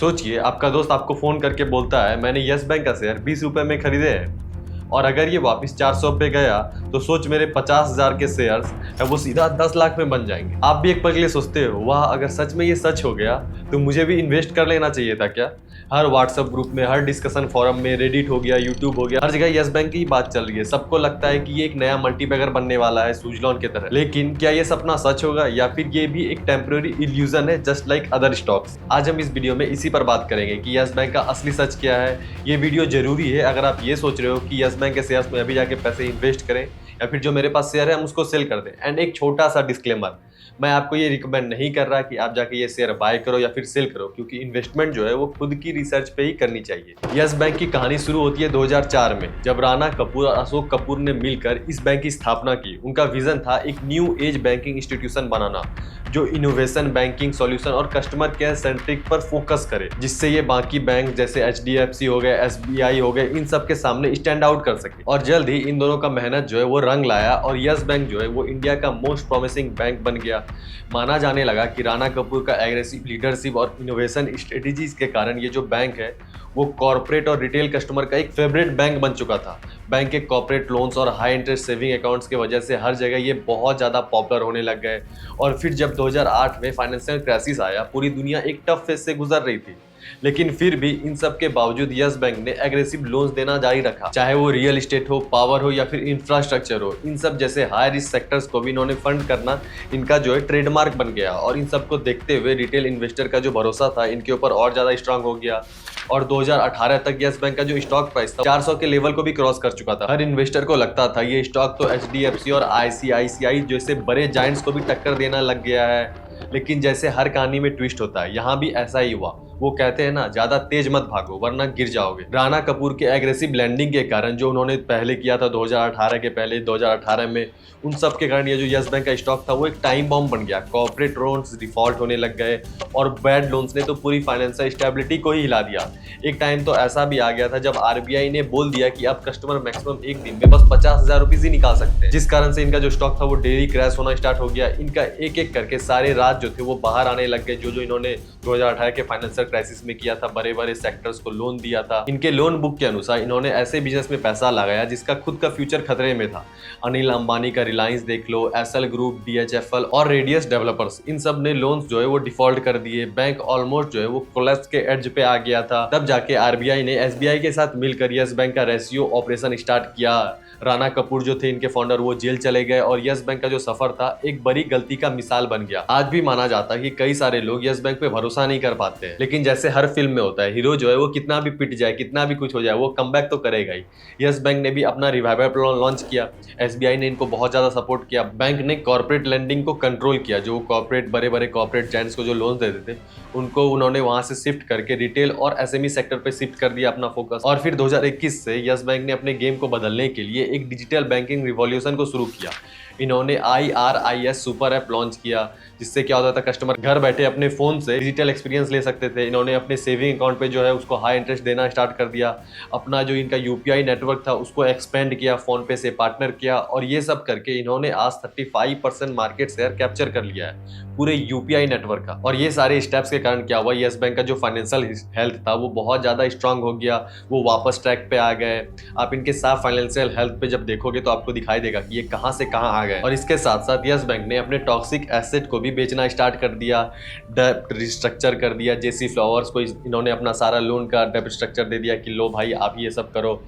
सोचिए आपका दोस्त आपको फोन करके बोलता है मैंने यस बैंक का शेयर 20 रुपए में खरीदे हैं और अगर ये वापस 400 पे गया तो सोच मेरे 50,000 के शेयर्स है वो सीधा 10 लाख में बन जाएंगे। आप भी एक पल के लिए सोचते हो वाह अगर सच में ये सच हो गया तो मुझे भी इन्वेस्ट कर लेना चाहिए था क्या। हर व्हाट्सएप ग्रुप में, हर डिस्कशन फोरम में, रेडिट हो गया, यूट्यूब हो गया, हर जगह यस बैंक की बात चल रही है। सबको लगता है कि ये एक नया मल्टीबैगर बनने वाला है सुजलॉन की तरह। लेकिन क्या ये सपना सच होगा या फिर ये भी एक टेम्पररी इल्यूजन है जस्ट लाइक अदर स्टॉक्स। आज हम इस वीडियो में इसी पर बात करेंगे कि यस बैंक का असली सच क्या है। ये वीडियो जरूरी है अगर आप ये सोच रहे हो कि यस बैंक के शेयर्स में अभी जाके पैसे इन्वेस्ट करें या फिर जो मेरे पास शेयर है हम उसको सेल कर दें। एंड एक छोटा सा डिस्क्लेमर, मैं आपको ये रिकमेंड नहीं कर रहा कि आप जाके ये शेयर बाय करो या फिर सेल करो, क्योंकि इन्वेस्टमेंट जो है वो खुद की रिसर्च पे ही करनी चाहिए। यस बैंक की कहानी शुरू होती है 2004 में, जब राणा कपूर और अशोक कपूर ने मिलकर इस बैंक की स्थापना की। उनका विजन था एक न्यू एज बैंकिंग इंस्टीट्यूशन बनाना जो इनोवेशन, बैंकिंग सॉल्यूशन और कस्टमर केयर सेंट्रिक पर फोकस करे, जिससे ये बाकी बैंक जैसे HDFC हो गए, SBI हो गए, इन सब के सामने स्टैंड आउट कर सके। और जल्द ही इन दोनों का मेहनत जो है वो रंग लाया और यस बैंक जो है वो इंडिया का मोस्ट प्रॉमिसिंग बैंक बन गया। माना जाने लगा कि राणा कपूर का एग्रेसिव लीडरशिप और इनोवेशन स्ट्रेटेजीज के कारण ये जो बैंक है वो कॉर्पोरेट और रिटेल कस्टमर का एक फेवरेट बैंक बन चुका था। बैंक के कॉर्पोरेट लोन्स और हाई इंटरेस्ट सेविंग अकाउंट्स की वजह से हर जगह ये बहुत ज़्यादा पॉपुलर होने लग गए। और फिर जब 2008 में फाइनेंशियल क्राइसिस आया, पूरी दुनिया एक टफ फेज से गुजर रही थी, लेकिन फिर भी इन सब के बावजूद यस बैंक ने एग्रेसिव लोन्स देना जारी रखा। चाहे वो रियल एस्टेट हो, पावर हो या फिर इंफ्रास्ट्रक्चर हो, इन सब जैसे हाई रिस्क सेक्टर्स को भी इन्होंने फंड करना इनका जो है ट्रेडमार्क बन गया। और इन सबको देखते हुए रिटेल इन्वेस्टर का जो भरोसा था इनके ऊपर और ज़्यादा स्ट्रांग हो गया। और 2018 तक यस बैंक का जो स्टॉक प्राइस था 400 के लेवल को भी क्रॉस कर चुका था। हर इन्वेस्टर को लगता था ये स्टॉक तो HDFC और ICICI जैसे बड़े जायंट्स को भी टक्कर देना लग गया है। लेकिन जैसे हर कहानी में ट्विस्ट होता है, यहाँ भी ऐसा ही हुआ। वो कहते हैं ना, ज्यादा तेज मत भागो वरना गिर जाओगे। राणा कपूर के एग्रेसिव लैंडिंग के कारण जो उन्होंने पहले किया था 2018 के पहले 2018 में, उन सब के कारण ये जो यस बैंक का स्टॉक था वो एक टाइम बॉम्ब बन गया। कॉर्पोरेट लोन्स डिफॉल्ट होने लग गए और बैड लोन्स ने तो पूरी फाइनेंशियल स्टेबिलिटी को ही हिला दिया। एक टाइम तो ऐसा भी आ गया था जब RBI ने बोल दिया कि अब कस्टमर मैक्सिमम एक दिन में बस 50,000 रुपीज ही निकाल सकते हैं, जिस कारण से इनका जो स्टॉक था वो डेली क्रैश होना स्टार्ट हो गया। इनका एक एक करके सारे राज जो थे वो बाहर आने लग गए, जो इन्होंने 2018 के फाइनेंशियल क्राइसिस में किया था। बड़े बड़े सेक्टर्स को लोन दिया था। इनके लोन बुक के अनुसार इन्होंने ऐसे बिजनेस में पैसा लगाया जिसका खुद का फ्यूचर खतरे में था। अनिल अंबानी का रिलायंस देख लो, एसएल ग्रुप, DHFL और रेडियस डेवलपर्स, इन सब ने लोन्स जो है वो डिफॉल्ट कर दिए। बैंक ऑलमोस्ट जो है वो कोलैप्स के एड्ज पे आ गया था। तब जाके RBI ने SBI के साथ मिलकर यस बैंक का रेस्क्यू ऑपरेशन स्टार्ट किया। राणा कपूर जो थे इनके फाउंडर वो जेल चले गए और यस बैंक का जो सफर था एक बड़ी गलती का मिसाल बन गया। आज भी माना जाता है कि कई सारे लोग यस बैंक पे भरोसा नहीं कर पाते हैं, लेकिन जैसे हर फिल्म में होता है, हीरो जो है वो कितना भी पिट जाए, कितना भी कुछ हो जाए, वो कमबैक तो करेगा ही। यस बैंक ने भी अपना रिवाइवल प्लान लॉन्च किया। SBI ने इनको बहुत ज्यादा सपोर्ट किया। बैंक ने कॉर्पोरेट लेंडिंग को कंट्रोल किया। जो कॉर्पोरेट बड़े बड़े कॉर्पोरेट जायंट्स को जो लोन देते थे उनको उन्होंने वहां से शिफ्ट करके रिटेल और SME सेक्टर पे शिफ्ट कर दिया अपना फोकस। और फिर 2021 से यस बैंक ने अपने गेम को बदलने के लिए एक डिजिटल बैंकिंग रिवॉल्यूशन को शुरू किया। इन्होंने IRIS सुपर ऐप लॉन्च किया, जिससे क्या होता था, कस्टमर घर बैठे अपने फोन से डिजिटल एक्सपीरियंस ले सकते थे। इन्होंने अपने सेविंग अकाउंट पे जो है उसको हाई इंटरेस्ट देना स्टार्ट कर दिया। अपना जो इनका UPI नेटवर्क था उसको एक्सपेंड किया, फोन पे से पार्टनर किया और ये सब करके इन्होंने आज 35% मार्केट शेयर कैप्चर कर लिया है पूरे UPI नेटवर्क का। और ये सारे स्टेप्स के कारण क्या हुआ, यस बैंक का जो फाइनेंशियल हेल्थ था वो बहुत ज्यादा स्ट्रांग हो गया। वो वापस ट्रैक पे आ गए। आप इनके साफ फाइनेंशियल हेल्थ पे जब देखोगे तो आपको दिखाई देगा कि ये कहां से कहां आ गए। और इसके साथ साथ यस बैंक ने अपने टॉक्सिक एसेट को भी बेचना स्टार्ट कर दिया, डेब्ट रिस्ट्रक्चर कर दिया। JC फ्लावर्स को इन्होंने अपना सारा लोन का डेब्ट स्ट्रक्चर दे दिया कि लो भाई आप ये सब करो।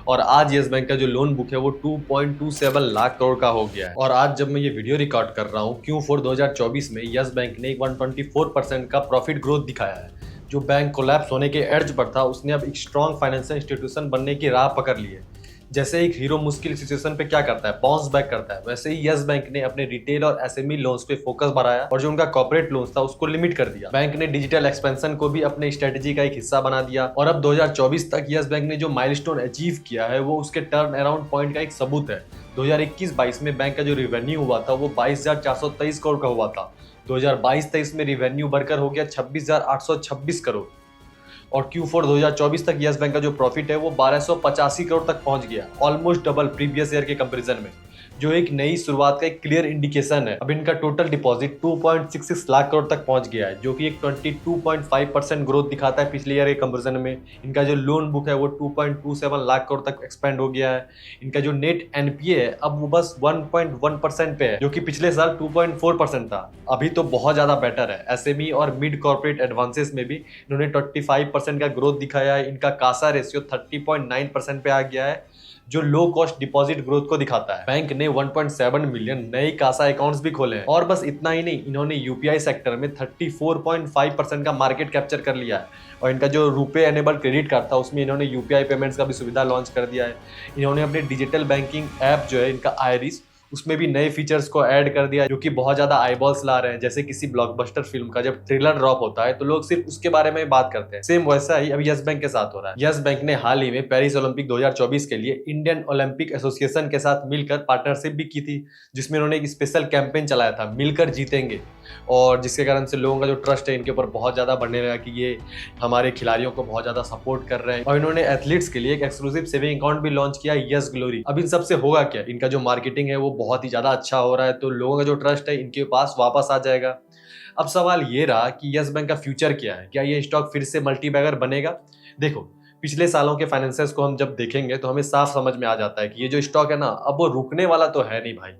और आज यस बैंक का जो लोन बुक है वो 2.27 लाख करोड़ का हो गया है। और आज जब मैं ये वीडियो रिकॉर्ड कर रहा हूँ Q4 2024 में यस बैंक ने 124% का प्रॉफिट ग्रोथ दिखाया है। जो बैंक कोलैप्स होने के एड्ज पर था उसने अब एक स्ट्रॉन्ग फाइनेंशियल इंस्टीट्यूशन बनने की राह पकड़ ली है। जैसे एक हीरो मुश्किल सिचुएशन पे क्या करता है, बाउंस बैक करता है, वैसे ही यस बैंक ने अपने रिटेल और SME लोन्स पे फोकस बढ़ाया और जो उनका कॉर्पोरेट लोन्स था उसको लिमिट कर दिया। बैंक ने डिजिटल एक्सपेंशन को भी अपने स्ट्रेटेजी का एक हिस्सा बना दिया। और अब 2024 तक यस बैंक ने जो माइलस्टोन अचीव किया है वो उसके टर्न अराउंड पॉइंट का एक सबूत है। 2021-22 में बैंक का जो रेवेन्यू हुआ था वो 22,423 करोड़ का हुआ था। 2022-23 में रेवेन्यू बढ़कर हो गया 26,826 करोड़। और Q4 2024 तक यस बैंक का जो प्रॉफिट है वो 1285 करोड़ तक पहुंच गया, ऑलमोस्ट डबल प्रीवियस ईयर के कंपैरिजन में। जो एक नई शुरुआत का एक क्लियर इंडिकेशन है। अब इनका टोटल डिपॉजिट 2.66 लाख करोड़ तक पहुंच गया है, जो कि एक 22.5% ग्रोथ दिखाता है पिछले ईयर के कंपेरिजन में। इनका जो लोन बुक है वो 2.27 लाख करोड़ तक एक्सपेंड हो गया है। इनका जो नेट एनपीए है अब वो बस 1.1% पे है, जो कि पिछले साल 2.4% था। अभी तो बहुत ज्यादा बेटर है। एसएमई और मिड कॉर्पोरेट एडवांसेस में भी इन्होंने 25% का ग्रोथ दिखाया है। इनका कासा रेशियो 30.9% पे आ गया है, जो लो कॉस्ट डिपॉजिट ग्रोथ को दिखाता है। बैंक ने 1.7 मिलियन नए कासा अकाउंट्स भी खोले हैं। और बस इतना ही नहीं, इन्होंने यूपीआई सेक्टर में 34.5% का मार्केट कैप्चर कर लिया है। और इनका जो रुपे एनेबल क्रेडिट कार्ड था उसमें इन्होंने यूपीआई पेमेंट्स का भी सुविधा लॉन्च कर दिया है। इन्होंने अपने डिजिटल बैंकिंग ऐप जो है इनका आयरिस, उसमें भी नए फीचर्स को ऐड कर दिया, जो कि बहुत ज्यादा आईबॉल्स ला रहे हैं। जैसे किसी ब्लॉकबस्टर फिल्म का जब ट्रेलर ड्रॉप होता है तो लोग सिर्फ उसके बारे में बात करते हैं। सेम वैसा ही अब यस बैंक के साथ हो रहा है। यस बैंक ने हाल ही में पेरिस ओलंपिक 2024 के लिए इंडियन ओलंपिक एसोसिएशन के साथ मिलकर पार्टनरशिप भी की थी, जिसमें उन्होंने एक स्पेशल कैंपेन चलाया था, मिलकर जीतेंगे। और जिसके कारण से लोगों का जो ट्रस्ट है इनके ऊपर बहुत ज्यादा बढ़ने लगा कि ये हमारे खिलाड़ियों को बहुत ज्यादा सपोर्ट कर रहे हैं। और इन्होंने एथलीट्स के लिए एक एक्सक्लूसिव सेविंग अकाउंट भी लॉन्च किया, यस ग्लोरी। अब इन सबसे होगा क्या, इनका जो मार्केटिंग है वो बहुत ही ज्यादा अच्छा हो रहा है, तो लोगों का जो ट्रस्ट है इनके पास वापस आ जाएगा। अब सवाल ये रहा कि यस बैंक का फ्यूचर क्या है, क्या ये स्टॉक फिर से मल्टीबैगर बनेगा? देखो, पिछले सालों के फाइनेंसियर्स को हम जब देखेंगे तो हमें साफ समझ में आ जाता है कि ये जो स्टॉक है ना, अब वो रुकने वाला तो है नहीं भाई।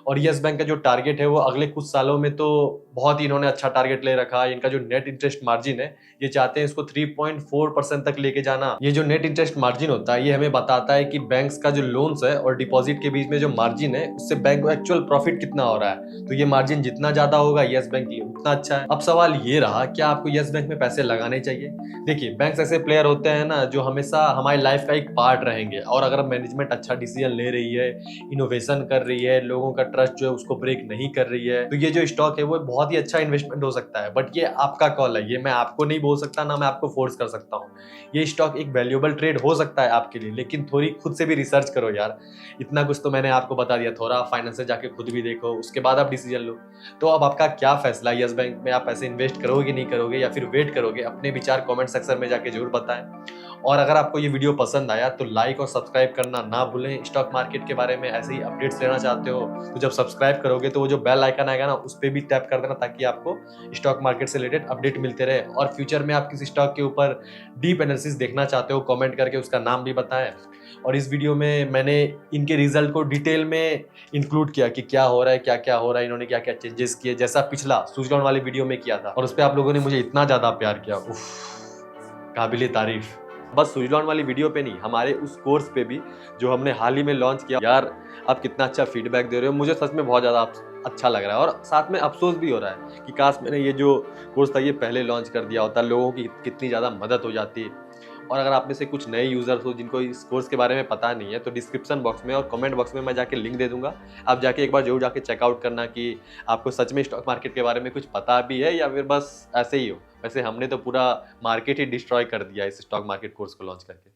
और यस बैंक का जो टारगेट है वो अगले कुछ सालों में तो बहुत ही इन्होंने अच्छा टारगेट ले रखा है। इनका जो नेट इंटरेस्ट मार्जिन है ये चाहते हैं इसको 3.4% तक लेके जाना। ये जो नेट इंटरेस्ट मार्जिन होता है ये हमें बताता है कि बैंक्स का जो लोन्स है और डिपॉजिट के बीच में जो मार्जिन है उससे बैंक को एक्चुअल प्रॉफिट कितना हो रहा है। तो ये मार्जिन जितना ज्यादा होगा यस बैंक के लिए उतना अच्छा है। अब सवाल ये रहा, क्या आपको यस बैंक में पैसे लगाने चाहिए? देखिए, बैंक्स ऐसे प्लेयर होते हैं ना जो हमेशा हमारी लाइफ का एक पार्ट रहेंगे। और अगर मैनेजमेंट अच्छा डिसीजन ले रही है, इनोवेशन कर रही है, लोगों का ट्रस्ट जो है उसको ब्रेक नहीं कर रही है, तो ये जो स्टॉक है वो बहुत ही अच्छा इन्वेस्टमेंट हो सकता है। बट ये आपका कॉल है, ये मैं आपको नहीं बोल सकता, ना मैं आपको फोर्स कर सकता हूँ। ये स्टॉक एक वैल्यूएबल ट्रेड हो सकता है आपके लिए, लेकिन थोड़ी खुद से भी रिसर्च करो यार। इतना कुछ तो मैंने आपको बता दिया, थोड़ा फाइनेंस से जाके खुद भी देखो, उसके बाद आप डिसीजन लो। तो अब आपका क्या फैसला है, यस बैंक में आप पैसे इन्वेस्ट करोगे कि नहीं करोगे, या फिर वेट करोगे? अपने विचार कमेंट सेक्शन में जाके जरूर बताएं। और अगर आपको ये वीडियो पसंद आया तो लाइक और सब्सक्राइब करना ना भूलें। स्टॉक मार्केट के बारे में ऐसे ही अपडेट्स लेना चाहते हो तो जब सब्सक्राइब करोगे तो वो जो बेल आइकन आएगा ना उस पर भी टैप कर देना, ताकि आपको स्टॉक मार्केट से रिलेटेड अपडेट मिलते रहे। और फ्यूचर में आप किसी स्टॉक के ऊपर डीप एनालिसिस देखना चाहते हो, कमेंट करके उसका नाम भी बताएं। और इस वीडियो में मैंने इनके रिजल्ट को डिटेल में इंक्लूड किया कि क्या हो रहा है, क्या क्या हो रहा है, इन्होंने क्या क्या चेंजेस किए, जैसा पिछला सुजलॉन वाली वीडियो में किया था। और उस पर आप लोगों ने मुझे इतना ज्यादा प्यार किया, काबिले तारीफ। बस सुजलॉन वाली वीडियो पे नहीं, हमारे उस कोर्स पे भी जो हमने हाल ही में लॉन्च किया। यार, आप कितना अच्छा फीडबैक दे रहे हो, मुझे सच में बहुत ज़्यादा अच्छा लग रहा है। और साथ में अफसोस भी हो रहा है कि काश मैंने ये जो कोर्स था ये पहले लॉन्च कर दिया होता, लोगों की कितनी ज़्यादा मदद हो जाती। और अगर आप में से कुछ नए यूज़र्स हो जिनको इस कोर्स के बारे में पता नहीं है, तो डिस्क्रिप्शन बॉक्स में और कमेंट बॉक्स में मैं जाके लिंक दे दूंगा। आप जाके एक बार जरूर जाके चेकआउट करना कि आपको सच में स्टॉक मार्केट के बारे में कुछ पता भी है या फिर बस ऐसे ही हो। वैसे हमने तो पूरा मार्केट ही डिस्ट्रॉय कर दिया इस स्टॉक मार्केट कोर्स को लॉन्च करके।